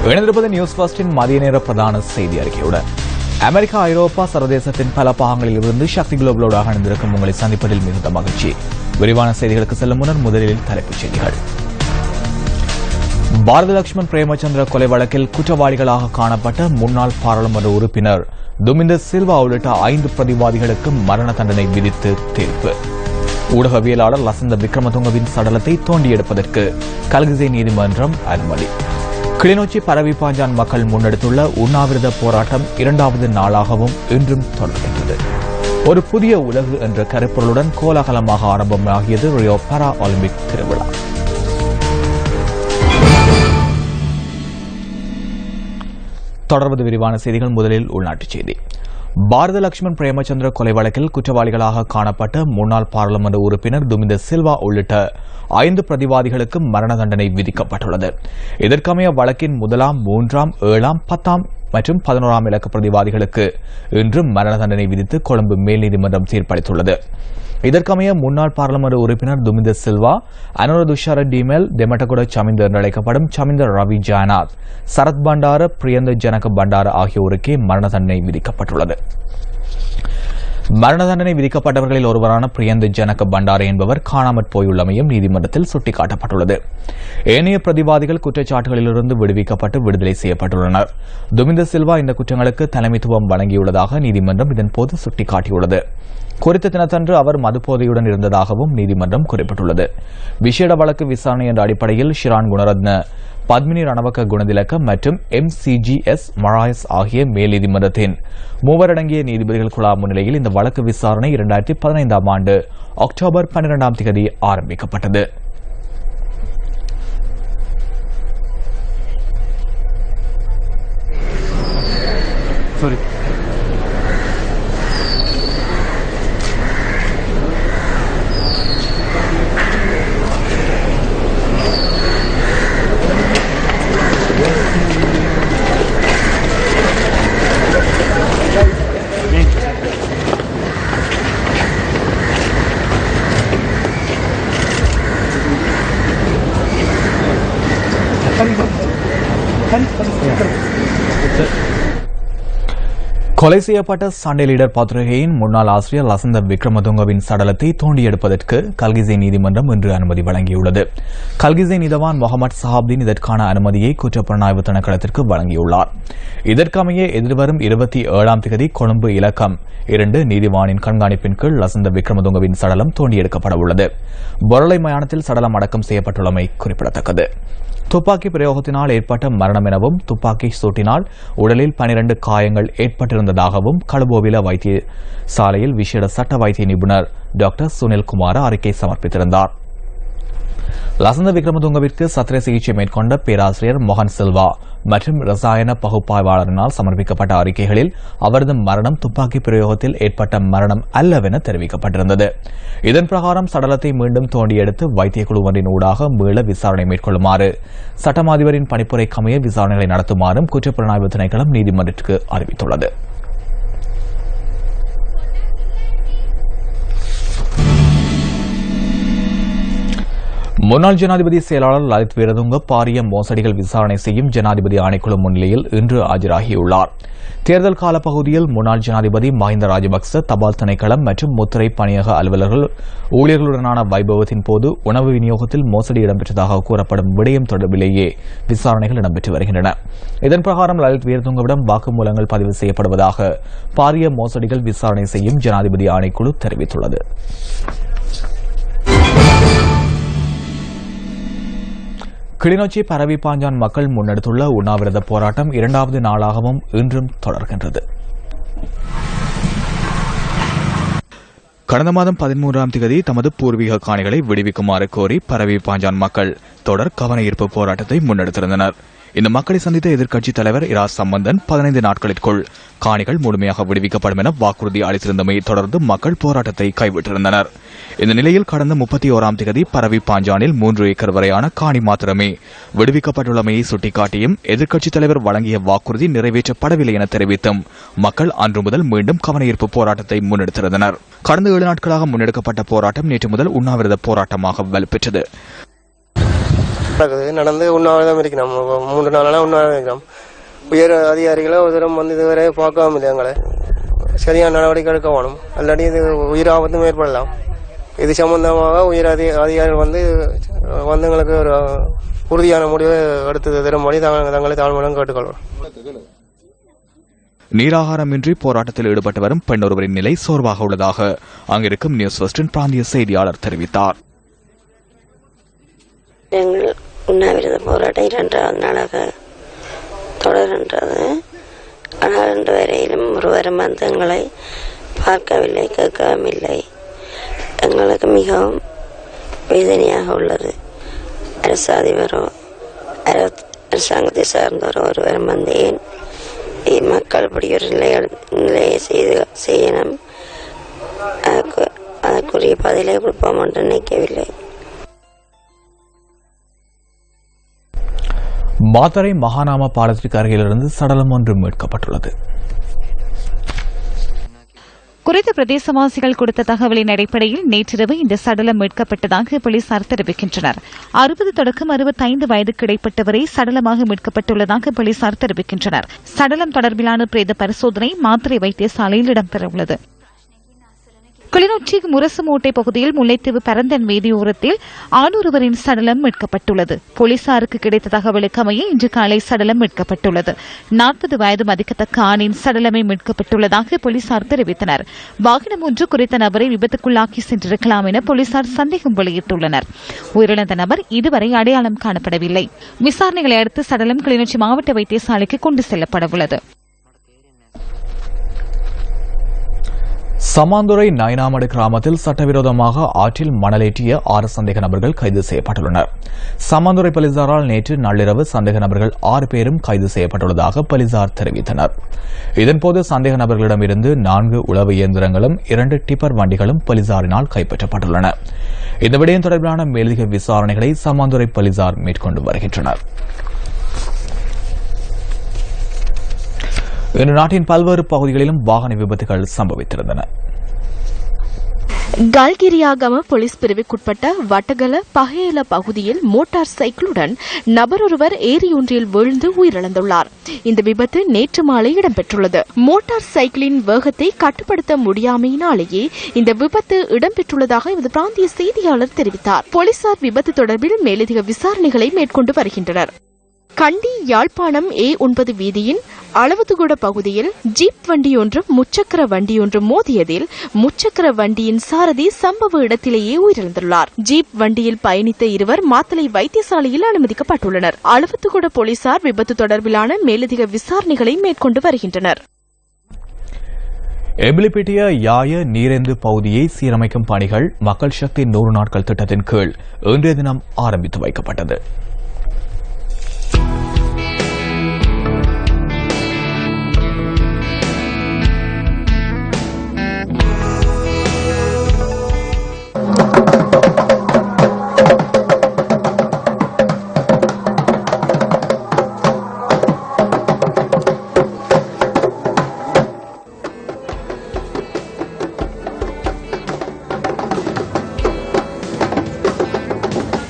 இணைந்திருப்பது நியூஸ் ஃபர்ஸ்டின் மதிய நேர பிரதான செய்தி அறிக்கையுடன் அமெரிக்கா ஐரோப்பா சர்வதேசத்தின் பல பாகங்களில் இருந்து சக்தி குளோபலோடாக இணைந்திருக்கும் உங்களை சந்திப்பதில் மிகுந்த மகிழ்ச்சி. விரிவான செய்திகளுக்கு செல்லும் முன்னர் முதலில் தலைப்புச் செய்திகள். பாரத லட்சுமண் பிரேமச்சந்திர கொலை வழக்கில் குற்றவாளிகளாக காணப்பட்ட முன்னாள் பாராளுமன்ற உறுப்பினர் துமிந்த சில்வா உள்ளிட்ட 5 பிரதிவாதிகளுக்கு மரண தண்டனை விதித்து தீர்ப்பு. ஊடகவியலாளர் லசந்த விக்ரமதுங்கவின் சடலத்தை தோண்டி எடுப்பதற்கு கல்கிசை நீதிமன்றம் அனுமதி. கிளிநொச்சி பரவிப்பாஞ்சான் மக்கள் முன்னெடுத்துள்ள உண்ணாவிரத போராட்டம் 2வது நாளாகவும் இன்றும் தொடர்கின்றது. ஒரு புதிய உலகு என்ற கருப்பொருளுடன் கோலாகலமாக ஆரம்பமாகியது ரியோ பாரா ஒலிம்பிக் திருவிழா. தொடர்வது விரிவான செய்திகள். முதலில் உள்நாட்டுச் செய்தி. பாரத லட்சுமண் பிரேமச்சந்திர கொலை வழக்கில் குற்றவாளிகளாக காணப்பட்ட முன்னாள் பாராளுமன்ற உறுப்பினர் துமிந்த சில்வா உள்ளிட்ட 5 பிரதிவாதிகளுக்கு மரண தண்டனை விதிக்கப்பட்டுள்ளது. இதற்கமைய வழக்கின் 1ஆம், 3ஆம், 7ஆம், 10ஆம் மற்றும் 11ஆம் இலக்க பிரதிவாதிகளுக்கு இன்று மரண தண்டனை விதித்து கொழும்பு மேல் நீதிமன்றம் தீர்ப்பளித்துள்ளது. இதற்கமைய முன்னாள் பாராளுமன்ற உறுப்பினர் துமிந்த சில்வா, அனுர துஷார டிமெல், தெமட்டகுட சமிந்தர் என்று அழைக்கப்படும் சமிந்தர் ரவி ஜானாத், சரத் பண்டார, பிரியந்த ஜனக பண்டார ஆகியோருக்கே மரண தண்டனை விதிக்கப்பட்டுள்ளது. மரண தண்டனை விதிக்கப்பட்டவர்களில் ஒருவரான பிரியந்த ஜனக பண்டார என்பவர் காணாமற் போயுள்ளமையும் நீதிமன்றத்தில் சுட்டிக்காட்டப்பட்டுள்ளது. ஏனைய பிரதிவாதிகள் குற்றச்சாட்டுகளிலிருந்து விடுவிக்கப்பட்டு விடுதலை செய்யப்பட்டுள்ளனர். துமிந்த சில்வா இந்த குற்றங்களுக்கு தலைமைத்துவம் வழங்கியுள்ளதாக நீதிமன்றம் இதன்போது சுட்டிக்காட்டியுள்ளது. குறித்த தினத்தன்று அவர் மதுபோதையுடன் இருந்ததாகவும் நீதிமன்றம் குறிப்பிட்டுள்ளது. விசேட வழக்கு விசாரணை என்ற அடிப்படையில் ஷிரான் குணரத்ன, பத்மினி ரணவக்க குணதிலக்க மற்றும் MCGS மராயஸ் ஆகிய மேல் நீதிமன்றத்தின் 3 அடங்கிய நீதிபதிகள் குழா முன்னிலையில் இந்த வழக்கு விசாரணை 2015ஆம் ஆண்டு அக்டோபர் 12ஆம் தேதி ஆரம்பிக்கப்பட்டது. கொலை செய்யப்பட்ட சண்டே லீடர் பத்திரிகையின் முன்னாள் ஆசிரியர் லசந்த விக்ரமதுங்கவின் சடலத்தை தோண்டி எடுப்பதற்கு கல்கிசை நீதிமன்றம் இன்று அனுமதி வழங்கியுள்ளது. கல்கிசை நீதவான் முகமது சஹாப்தீன் இதற்கான அனுமதியை குற்றப்புலனாய்வு திணைக்களத்திற்கு வழங்கியுள்ளார். இதற்கமைய எதிர்வரும் 27ஆம் தேதி கொழும்பு இலக்கம் 2 நீதிவானின் கண்காணிப்பின் கீழ் லசந்த விக்ரமதுங்கவின் சடலம் தோண்டி எடுக்கப்பட உள்ளது. பொருளை மயானத்தில் சடலம் அடக்கம் செய்யப்பட்டுள்ளமை குறிப்பிடத்தக்கது. துப்பாக்கி பிரயோகத்தினால் ஏற்பட்ட மரணம் எனவும் துப்பாக்கி சூட்டினால் உடலில் 12 காயங்கள் ஏற்பட்டிருந்ததாகவும் களுபோவில வைத்தியசாலையில் விசேட சட்ட வைத்திய நிபுணர் டாக்டர் சுனில் குமார் அறிக்கை சமர்ப்பித்திருந்தார். லசந்த விக்ரமதுங்கவிற்கு சத்திர சிகிச்சை மேற்கொண்ட பேராசிரியர் மொஹன் சில்வா மற்றும் ரசாயன பகுப்பாய்வாளரினால் சமர்ப்பிக்கப்பட்ட அறிக்கைகளில் அவரது மரணம் துப்பாக்கி பிரயோகத்தில் ஏற்பட்ட மரணம் அல்லவென தெரிவிக்கப்பட்டிருந்தது. இதன் பிரகாரம் சடலத்தை மீண்டும் தோண்டி எடுத்து வைத்திய குழு ஒன்றின் ஊடாக மீள விசாரணை மேற்கொள்ளுமாறு சட்டமாதிபரின் பணிப்புரைக்கமைய விசாரணைகளை நடத்துமாறும் குற்றப்புலனாய்வு திணைக்களம் நீதிமன்றத்திற்கு அறிவித்துள்ளது. முன்னாள் ஜனாதிபதி செயலாளர் லலித் வீரதுங்க பாரிய மோசடிகள் விசாரணை செய்யும் ஜனாதிபதி ஆணைக்குழு முன்னிலையில் இன்று ஆஜராகியுள்ளார். தேர்தல் கால பகுதியில் முன்னாள் ஜனாதிபதி மஹிந்த ராஜபக்ச தபால் திணைக்களம் மற்றும் முத்திரை பணியக அலுவலர்கள் ஊழியர்களுடனான வைபவத்தின் போது உணவு விநியோகத்தில் மோசடி இடம்பெற்றதாக கூறப்படும் விடயம் தொடர்பிலேயே விசாரணைகள் இடம்பெற்று வருகின்றன. இதன் பிரகாரம் லலித் வீரதுங்கவிடம் வாக்குமூலங்கள் பதிவு செய்யப்படுவதாக பாரிய மோசடிகள் விசாரணை செய்யும் ஜனாதிபதி ஆணைக்குழு தெரிவித்துள்ளது. கிளிநொச்சி பரவிப்பாஞ்சான் மக்கள் முன்னெடுத்துள்ள உண்ணாவிரத போராட்டம் 2வது நாளாகவும் இன்றும் தொடர்கின்றது. கடந்த மாதம் 13ஆம் தேதி தமது பூர்வீக காணிகளை விடுவிக்குமாறு கோரி பரவிப்பாஞ்சான் மக்கள் தொடர் கவன ஈர்ப்பு போராட்டத்தை முன்னெடுத்திருந்தனர். இந்த மக்களை சந்தித்த எதிர்க்கட்சித் தலைவர் இரா சம்பந்தன் 15 நாட்களுக்குள் காணிகள் முழுமையாக விடுவிக்கப்படும் என வாக்குறுதி அளித்திருந்தமையை தொடர்ந்து மக்கள் போராட்டத்தை கைவிட்டிருந்தனர். இந்த நிலையில் கடந்த 31ஆம் தேதி பரவிப்பாஞ்சானில் 3 ஏக்கர் வரையான காணி மாத்திரமே விடுவிக்கப்பட்டுள்ளமையை சுட்டிக்காட்டியும் எதிர்க்கட்சித் தலைவர் வழங்கிய வாக்குறுதி நிறைவேற்றப்படவில்லை என தெரிவித்தும் மக்கள் அன்று முதல் மீண்டும் கவனஈர்ப்பு போராட்டத்தை முன்னெடுத்திருந்தனர். கடந்த 7 நாட்களாக முன்னெடுக்கப்பட்ட போராட்டம் நேற்று முதல் உண்ணாவிரத போராட்டமாக வலுப்பெற்றது. நடந்து உண்ணாவிரதம் இருக்கிறோம். 3 நாளாக உண்ணாவிரதம் இருக்கிறோம். உயர் அதிகாரிகளை ஒரு தரம் வந்து இதுவரை பார்க்காம இல்லை. எங்களை சரியான நடவடிக்கை எடுக்க வேணும். அல்லாட்டி இது உயிர் ஆபத்தும் ஏற்படலாம். இது சம்பந்தமாக உயர் அதிகாரிகள் வந்து எங்களுக்கு ஒரு உறுதியான முடிவை எடுத்து தரும்படி தங்களை தாழ்மையுடன் கேட்டுக்கொள்வோம். நீராகாரமின்றி போராட்டத்தில் ஈடுபட்டு வரும் பெண் ஒருவரின் நிலை சோர்வாக உள்ளதாக அங்கிருக்கும் நியூஸ் ஃபர்ஸ்டின் பிராந்திய செய்தியாளர் தெரிவித்தார். எங்கள் உண்ணாவிரத போராட்டம் 2வது நாளாக தொடர்கின்றது. ஆனால் இன்று வரையிலும் ஒருவரும் வந்து எங்களை பார்க்கவில்லை, கேட்கவும் இல்லை. எங்களுக்கு மிகவும் வேதனையாக உள்ளது. அரசு அதிபரோ அரசாங்கத்தை சார்ந்தவரோ ஒருவரும் வந்து ஏன் மக்கள் இப்படி ஒரு நிலையை செய்யணும், அதற்குரிய பதிலை கொடுப்போம் என்று நினைக்கவில்லை. மாத்தறை மகாநாம பாலத்திற்கு அருகிலிருந்து சடலம் ஒன்று மீட்கப்பட்டுள்ளது. குறித்த பிரதேசவாசிகள் கொடுத்த தகவலின் அடிப்படையில் நேற்றிரவு இந்த சடலம் மீட்கப்பட்டதாக போலீசார் தெரிவிக்கின்றனர். 60 தொடக்கம் 65 வயதுக்கு இடைப்பட்டவரை சடலமாக மீட்கப்பட்டுள்ளதாக போலீசார் தெரிவிக்கின்றனர். சடலம் தொடர்பிலான பிரேத பரிசோதனை மாத்திரை வைத்தியசாலையில் இடம்பெறவுள்ளது. கிளிநொச்சி முரசுமோட்டை பகுதியில் முல்லைத்தீவு பரந்தன் வீதியோரத்தில் ஆணொருவரின் சடலம் மீட்கப்பட்டுள்ளது. போலீசாருக்கு கிடைத்த தகவலுக்கு அமைய இன்று காலை சடலம் மீட்கப்பட்டுள்ளது. 40 வயது மதிக்கத்தக்க ஆணின் சடலமே மீட்கப்பட்டுள்ளதாக போலீசார் தெரிவித்தனர். வாகனம் ஒன்று குறித்த நபரை விபத்துக்குள்ளாக்கி சென்றிருக்கலாம் என போலீசார் சந்தேகம் வெளியிட்டுள்ளனர். உயிரிழந்த நபர் இதுவரை அடையாளம் காணப்படவில்லை. விசாரணைகளை அடுத்து சடலம் கிளிநொச்சி மாவட்ட வைத்தியசாலைக்கு கொண்டு செல்லப்படவுள்ளது. சமாந்துறை நயனாமடு கிராமத்தில் சட்டவிரோதமாக ஆற்றில் மணலேற்றிய 6 சந்தேக நபர்கள் கைது செய்யப்பட்டுள்ளனர். சமாந்துறை போலீசாரால் நேற்று நள்ளிரவு சந்தேக நபர்கள் 6 பேரும் கைது செய்யப்பட்டுள்ளதாக போலீசார் தெரிவித்தனர். இதன்போது சந்தேக நபர்களிடமிருந்து 4 உளவு இயந்திரங்களும் 2 டிப்பர் வண்டிகளும் போலீசாரினால் கைப்பற்றப்பட்டுள்ளன. இந்த விடயம் தொடர்பிலான மேலதிக விசாரணைகளை சமாந்துறை போலீசார் மேற்கொண்டு வருகின்றனர். இன்று நாட்டின் பல்வேறு பகுதிகளிலும் வாகன விபத்துகள் சம்பவித்திருந்தன. கல்கிரியாகம போலீஸ் பிரிவுக்குட்பட்ட வட்டகல பகையல பகுதியில் மோட்டார் சைக்கிளுடன் நபர் ஒருவர் ஏரியொன்றில் வீழ்ந்து உயிரிழந்துள்ளார். இந்த விபத்து நேற்று மாலை இடம்பெற்றுள்ளது. மோட்டார் சைக்கிளின் வேகத்தை கட்டுப்படுத்த முடியாமையினாலேயே இந்த விபத்து இடம்பெற்றுள்ளதாக எமது பிராந்திய செய்தியாளர் தெரிவித்தார். போலீசார் விபத்து தொடர்பில் மேலதிக விசாரணைகளை மேற்கொண்டு வருகின்றனர். கண்டி யாழ்ப்பாணம் A9 வீதியின் அளவுதுகுட பகுதியில் ஜீப் வண்டியொன்றும் முச்சக்கர வண்டியொன்றும் மோதியதில் முச்சக்கர வண்டியின் சாரதி சம்பவ இடத்திலேயே உயிரிழந்துள்ளார். ஜீப் வண்டியில் பயணித்த இருவர் மாத்தளை வைத்தியசாலையில் அனுமதிக்கப்பட்டுள்ளனர். அளவுதுகுட போலீசார் விபத்து தொடர்பிலான மேலதிக விசாரணைகளை மேற்கொண்டு வருகின்றனர். எபிலிபிட்டிய யாய நீரேந்து பகுதியை சீரமைக்கும் பணிகள் மக்கள் சக்தி 100 நாட்கள் திட்டத்தின் கீழ் இன்றைய தினம் ஆரம்பித்து வைக்கப்பட்டது.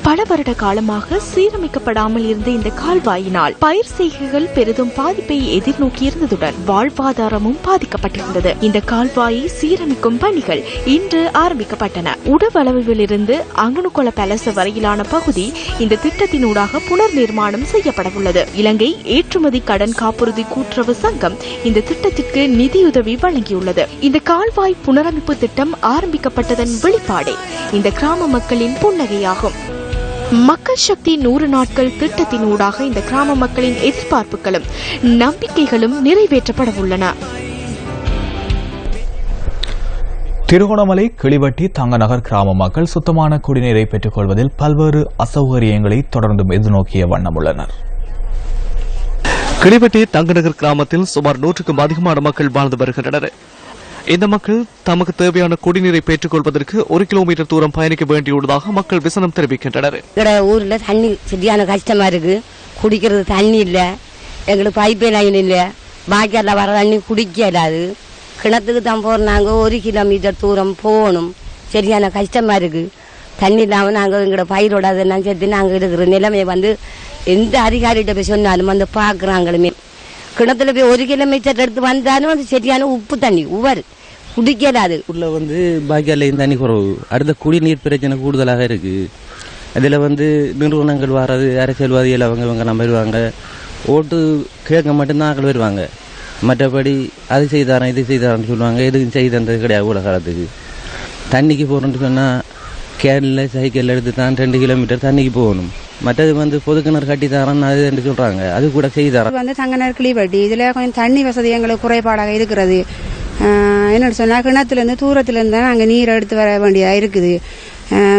பல வருட காலமாக சீரமைக்கப்படாமல் இருந்த இந்த கால்வாயினால் பயிர் செய்கைகள் பெரிதும் பாதிப்பை எதிர்நோக்கியிருந்ததுடன் வாழ்வாதாரமும் பாதிக்கப்பட்டிருந்தது. இந்த கால்வாயை சீரமைக்கும் பணிகள் இன்று ஆரம்பிக்கப்பட்டன. உடவளவிலிருந்து அங்கனுகொல பேலஸ் வரையிலான பகுதி இந்த திட்டத்தினூடாக புனர் நிர்மாணம் செய்யப்படவுள்ளது. இலங்கை ஏற்றுமதி கடன் காப்புறுதி கூட்டுறவு சங்கம் இந்த திட்டத்திற்கு நிதியுதவி வழங்கியுள்ளது. இந்த கால்வாய் புனரமைப்பு திட்டம் ஆரம்பிக்கப்பட்டதன் வெளிப்பாடே இந்த கிராம மக்களின் புன்னகையாகும். மக்கள் சக்தி 100 நாட்கள் திட்டத்தினூடாக இந்த கிராம மக்களின் எதிர்பார்ப்புகளும் நம்பிக்கைகளும் நிறைவேற்றப்பட உள்ளன. திருகோணமலை கிளிவட்டி தங்கநகர் கிராம மக்கள் சுத்தமான குடிநீரை பெற்றுக் கொள்வதில் பல்வேறு அசௌகரியங்களை தொடர்ந்து எதிர்நோக்கிய வண்ணம் உள்ளனர். கிளிவட்டி தங்கநகர் கிராமத்தில் சுமார் 100க்கும் அதிகமான மக்கள் வாழ்ந்து வருகின்றனர். இந்த மக்கள் தமக்கு தேவையான குடிநீரை பெற்றுக் கொள்வதற்கு 1 கிலோமீட்டர் தூரம் பயணிக்க வேண்டியுள்ளதாக மக்கள் விசனம் தெரிவிக்கின்றனர். ஊர்ல தண்ணி சரியான கஷ்டமா இருக்கு. குடிக்கிறது தண்ணி இல்ல, எங்களுக்கு பைப்பே லைன் இல்ல, பாக்கியெல்லாம் வர தண்ணி குடிக்க இல்லாது. கிணத்துக்கு தான் போறாங்க, 1 கிலோமீட்டர் தூரம் போகணும். சரியான கஷ்டமா இருக்கு. தண்ணி இல்லாமல் நாங்கள் எங்களோட பயிரோட அதெல்லாம் சேர்த்து நாங்கள் இருக்கிற நிலைமையை வந்து எந்த அதிகாரிகிட்ட போய் சொன்னாலும் வந்து பார்க்குறாங்களுமே. கிணத்துல போய் 1 கிலோமீட்டர் எடுத்து வந்தாலும் அது சரியான உப்பு தண்ணி உவர் குடிக்கலாது. ஊரில் வந்து பாக்கியாலையும் தண்ணி குறவு, அடுத்த குடிநீர் பிரச்சனை கூடுதலாக இருக்குது. அதில் வந்து நிறுவனங்கள் வர்றது அரசியல்வாதிகள் அவங்க வருவாங்க, ஓட்டு கேட்க மட்டும்தான் ஆக்கள் வருவாங்க. மற்றபடி அது செய்தாரன் இது செய்தாரன்னு சொல்லுவாங்க, எதுவும் செய்தது கிடையாது. ஊழல் காலத்துக்கு தண்ணிக்கு போகிறோன்னு சொன்னால் கேனில் சைக்கிள் எடுத்து தான் 2 கிலோமீட்டர் தண்ணிக்கு போகணும். மற்றது வந்து பொது கிணறு கட்டி தரேன்னு அது என்று சொல்கிறாங்க, அது கூட செய்தாரன். வந்து தங்கநர் கிளிவட்டி இதில் கொஞ்சம் தண்ணி வசதி எங்களுக்கு குறைபாடாக இருக்கிறது. என்னென்னு சொன்னால் கிணத்துலேருந்து தூரத்துலேருந்து தான் நாங்கள் நீர் எடுத்து வர வேண்டியதாக இருக்குது.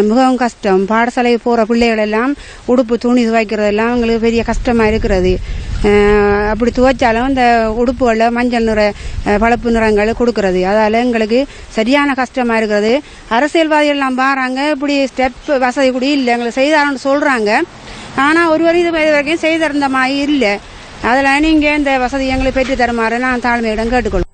மிகவும் கஷ்டம். பாடசாலைக்கு போகிற பிள்ளைகள் எல்லாம் உடுப்பு துணி துவைக்கிறதெல்லாம் எங்களுக்கு பெரிய கஷ்டமாக இருக்கிறது. அப்படி துவைச்சாலும் இந்த உடுப்புகளில் மஞ்சள் நிற பழுப்பு நிறங்கள் கொடுக்கறது, அதால் எங்களுக்கு சரியான கஷ்டமாக இருக்கிறது. அரசியல்வாதிகள் எல்லாம் பாருங்க, இப்படி ஸ்டெப் வசதி கூட இல்லை எங்களுக்கு செய்தாரன்னு சொல்கிறாங்க. ஆனால் ஒரு வரைக்கும் செய்திருந்த மாதிரி இல்லை. அதில் நீங்கள் இந்த வசதி எங்களுக்கு பெற்று தருமாறு நான் தாழ்மையிடம் கேட்டுக்கொள்ளும்.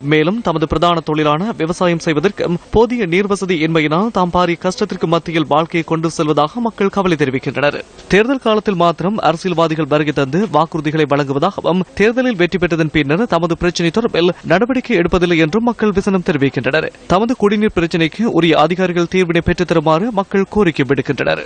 மேலும் தமது பிரதான தொழிலான விவசாயம் செய்வதற்கு போதிய நீர் வசதி இன்மையினால் தாம் பாரிய கஷ்டத்திற்கு மத்தியில் வாழ்க்கையை கொண்டு செல்வதாக மக்கள் கவலை தெரிவிக்கின்றனர். தேர்தல் காலத்தில் மாத்திரம் அரசியல்வாதிகள் வருகை தந்து வாக்குறுதிகளை வழங்குவதாகவும் தேர்தலில் வெற்றி பெற்றதன் பின்னர் தமது பிரச்சினை தொடர்பில் நடவடிக்கை எடுப்பதில்லை என்றும் மக்கள் விசனம் தெரிவிக்கின்றனர். தமது குடிநீர் பிரச்சினைக்கு உரிய அதிகாரிகள் தீர்வினை பெற்றுத் தருமாறு மக்கள் கோரிக்கை விடுக்கின்றனர்.